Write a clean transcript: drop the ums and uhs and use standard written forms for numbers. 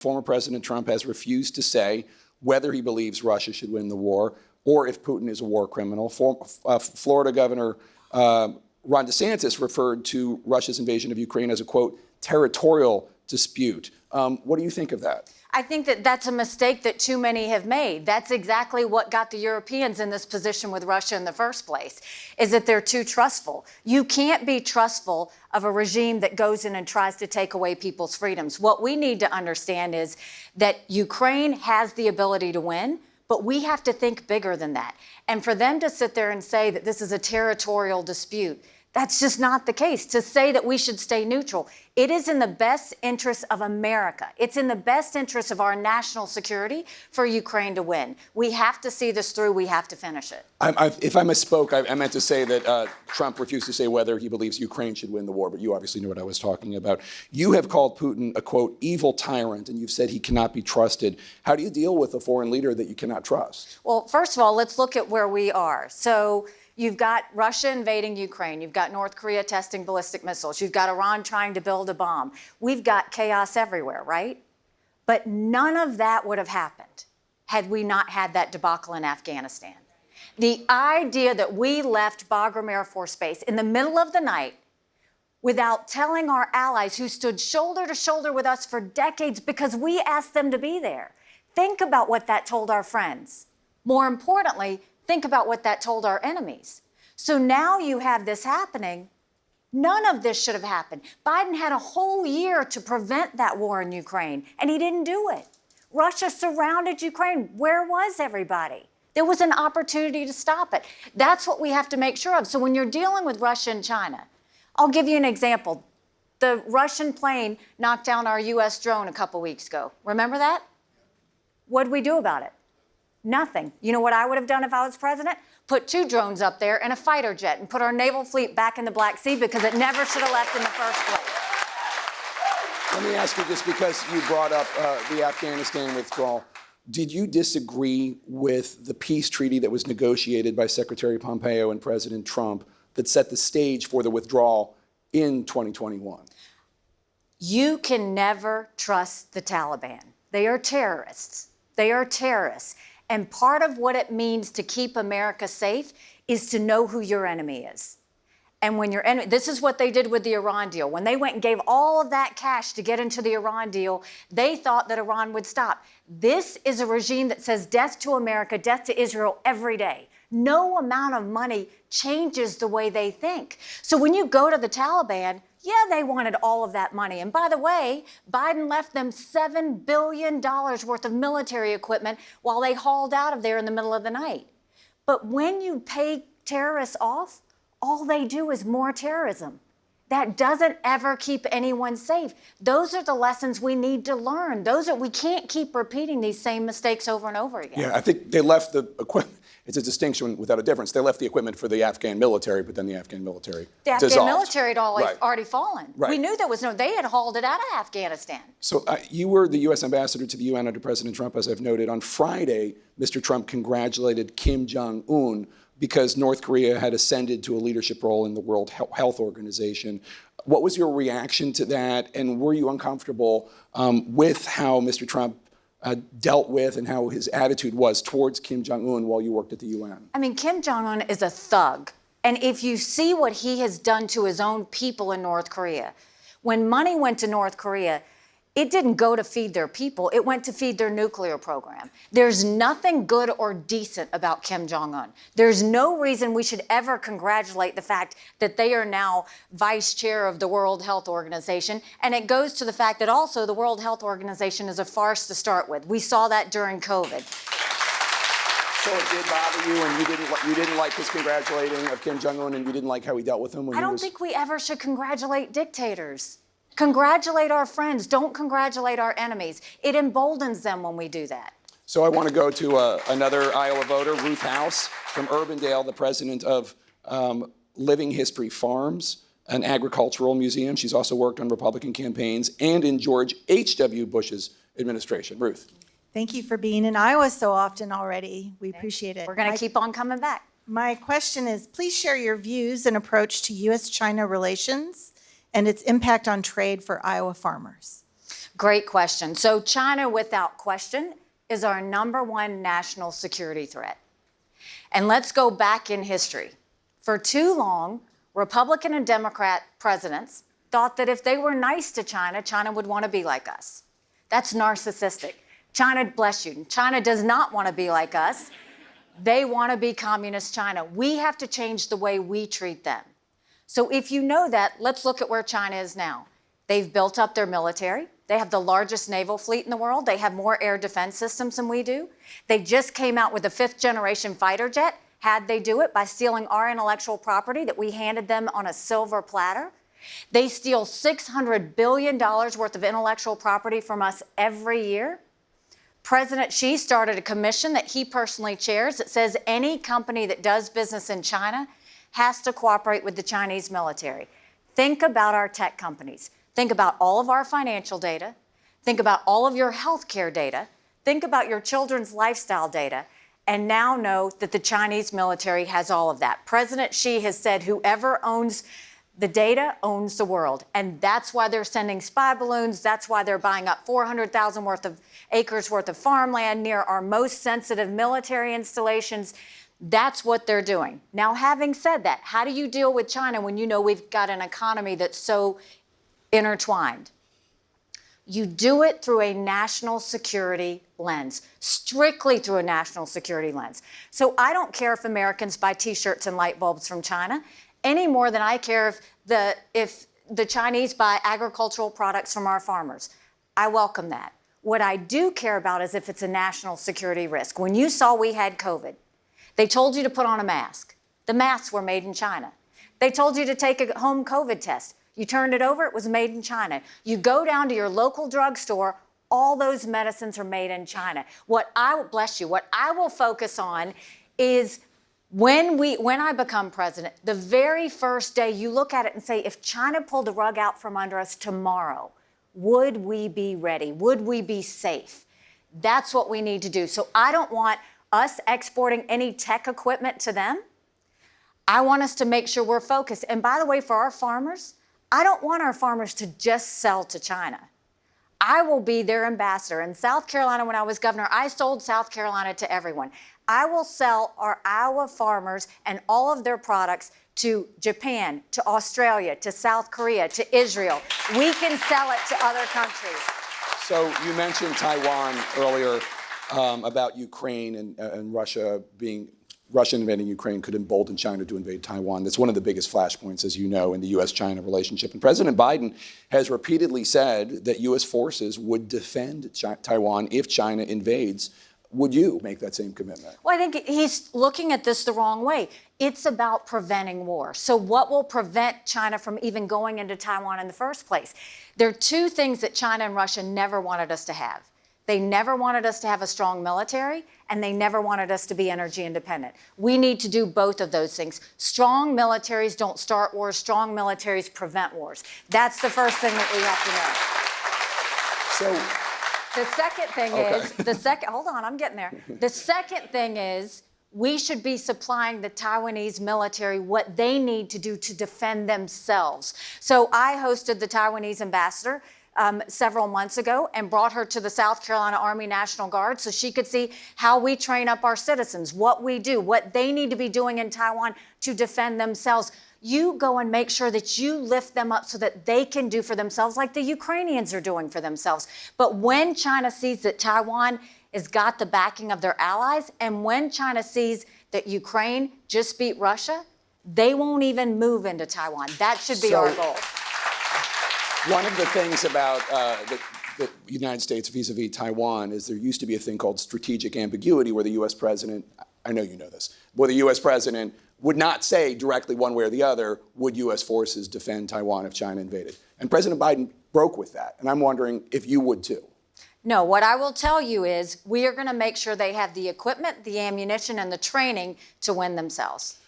Former President Trump has refused to say whether he believes Russia should win the war or if Putin is a war criminal. Florida Governor Ron DeSantis referred to Russia's invasion of Ukraine as a, quote, territorial dispute. What do you think of that? I think that that's a mistake that too many have made. That's exactly what got the Europeans in this position with Russia in the first place, is that they're too trustful. You can't be trustful of a regime that goes in and tries to take away people's freedoms. What we need to understand is that Ukraine has the ability to win, but we have to think bigger than that. And for them to sit there and say that this is a territorial dispute, that's just not the case. To say that we should stay neutral, it is in the best interest of America. It's in the best interest of our national security for Ukraine to win. We have to see this through. We have to finish it. If I misspoke, I meant to say that Trump refused to say whether he believes Ukraine should win the war, but you obviously knew what I was talking about. You have called Putin a, quote, evil tyrant, and you've said he cannot be trusted. How do you deal with a foreign leader that you cannot trust? Well, first of all, let's look at where we are. So you've got Russia invading Ukraine. You've got North Korea testing ballistic missiles. You've got Iran trying to build a bomb. We've got chaos everywhere, right? But none of that would have happened had we not had that debacle in Afghanistan. The idea that we left Bagram Air Force Base in the middle of the night without telling our allies who stood shoulder to shoulder with us for decades because we asked them to be there. Think about what that told our friends. More importantly, think about what that told our enemies. So now you have this happening. None of this should have happened. Biden had a whole year to prevent that war in Ukraine, and he didn't do it. Russia surrounded Ukraine. Where was everybody? There was an opportunity to stop it. That's what we have to make sure of. So when you're dealing with Russia and China, I'll give you an example. The Russian plane knocked down our U.S. drone a couple weeks ago. Remember that? What did we do about it? Nothing. You know what I would have done if I was president? Put 2 drones up there and a fighter jet and put our naval fleet back in the Black Sea because it never should have left in the first place. Let me ask you this, because you brought up the Afghanistan withdrawal. Did you disagree with the peace treaty that was negotiated by Secretary Pompeo and President Trump that set the stage for the withdrawal in 2021? You can never trust the Taliban. They are terrorists. They are terrorists. And part of what it means to keep America safe is to know who your enemy is. And when your enemy, this is what they did with the Iran deal. When they went and gave all of that cash to get into the Iran deal, they thought that Iran would stop. This is a regime that says death to America, death to Israel every day. No amount of money changes the way they think. So when you go to the Taliban, yeah, they wanted all of that money. And by the way, Biden left them $7 billion worth of military equipment while they hauled out of there in the middle of the night. But when you pay terrorists off, all they do is more terrorism. That doesn't ever keep anyone safe. Those are the lessons we need to learn. We can't keep repeating these same mistakes over and over again. Yeah, I think they left the equipment. It's a distinction without a difference. They left the equipment for the Afghan military, but then the Afghan military dissolved. The Afghan military had already fallen. Right. We knew there was they had hauled it out of Afghanistan. So you were the U.S. ambassador to the UN under President Trump, as I've noted. On Friday, Mr. Trump congratulated Kim Jong-un because North Korea had ascended to a leadership role in the World Health Organization. What was your reaction to that? And were you uncomfortable with how Mr. Trump dealt with and how his attitude was towards Kim Jong-un while you worked at the UN? I mean, Kim Jong-un is a thug. And if you see what he has done to his own people in North Korea, when money went to North Korea, it didn't go to feed their people. It went to feed their nuclear program. There's nothing good or decent about Kim Jong-un. There's no reason we should ever congratulate the fact that they are now vice chair of the World Health Organization. And it goes to the fact that also the World Health Organization is a farce to start with. We saw that during COVID. So it did bother you, and you didn't like his congratulating of Kim Jong-un, and you didn't like how he dealt with him when I don't think we ever should congratulate dictators. Congratulate our friends. Don't congratulate our enemies. It emboldens them when we do that. So I want to go to another Iowa voter, Ruth House from Urbandale, the president of Living History Farms, an agricultural museum. She's also worked on Republican campaigns and in George H.W. Bush's administration. Ruth. Thank you for being in Iowa so often already. We appreciate it. We're going to keep on coming back. My question is, please share your views and approach to U.S.-China relations and its impact on trade for Iowa farmers. Great question. So China, without question, is our #1 national security threat. And let's go back in history. For too long, Republican and Democrat presidents thought that if they were nice to China, China would want to be like us. That's narcissistic. China, bless you, China does not want to be like us. They want to be communist China. We have to change the way we treat them. So if you know that, let's look at where China is now. They've built up their military. They have the largest naval fleet in the world. They have more air defense systems than we do. They just came out with a 5th-generation fighter jet. How'd they do it? By stealing our intellectual property that we handed them on a silver platter. They steal $600 billion worth of intellectual property from us every year. President Xi started a commission that he personally chairs that says any company that does business in China has to cooperate with the Chinese military. Think about our tech companies. Think about all of our financial data. Think about all of your healthcare data. Think about your children's lifestyle data. And now know that the Chinese military has all of that. President Xi has said whoever owns the data owns the world. And that's why they're sending spy balloons. That's why they're buying up 400,000 acres worth of farmland near our most sensitive military installations. That's what they're doing. Now, having said that, how do you deal with China when you know we've got an economy that's so intertwined? You do it through a national security lens, strictly through a national security lens. So I don't care if Americans buy T-shirts and light bulbs from China any more than I care if the Chinese buy agricultural products from our farmers. I welcome that. What I do care about is if it's a national security risk. When you saw we had COVID, they told you to put on a mask. The masks were made in China. They told you to take a home COVID test. You turned it over, it was made in China. You go down to your local drugstore, all those medicines are made in China. What I will focus on is when I become president, the very first day you look at it and say, if China pulled the rug out from under us tomorrow, would we be ready? Would we be safe? That's what we need to do. So I don't want us exporting any tech equipment to them. I want us to make sure we're focused. And by the way, for our farmers, I don't want our farmers to just sell to China. I will be their ambassador. In South Carolina, when I was governor, I sold South Carolina to everyone. I will sell our Iowa farmers and all of their products to Japan, to Australia, to South Korea, to Israel. We can sell it to other countries. So you mentioned Taiwan earlier about Ukraine and Russia invading Ukraine could embolden China to invade Taiwan. That's one of the biggest flashpoints, as you know, in the U.S.-China relationship. And President Biden has repeatedly said that U.S. forces would defend Taiwan if China invades. Would you make that same commitment? Well, I think he's looking at this the wrong way. It's about preventing war. So what will prevent China from even going into Taiwan in the first place? There are two things that China and Russia never wanted us to have. They never wanted us to have a strong military, and they never wanted us to be energy independent. We need to do both of those things. Strong militaries don't start wars. Strong militaries prevent wars. That's the first thing that we have to know. So the second thing is, hold on, I'm getting there. The second thing is we should be supplying the Taiwanese military what they need to do to defend themselves. So I hosted the Taiwanese ambassador several months ago and brought her to the South Carolina Army National Guard so she could see how we train up our citizens, what we do, what they need to be doing in Taiwan to defend themselves. You go and make sure that you lift them up so that they can do for themselves like the Ukrainians are doing for themselves. But when China sees that Taiwan has got the backing of their allies, and when China sees that Ukraine just beat Russia, they won't even move into Taiwan. That should be our goal. One of the things about the United States vis-a-vis Taiwan is there used to be a thing called strategic ambiguity where the U.S. president, I know you know this, where the U.S. president would not say directly one way or the other, would U.S. forces defend Taiwan if China invaded? And President Biden broke with that. And I'm wondering if you would too. No, what I will tell you is we are going to make sure they have the equipment, the ammunition, and the training to win themselves.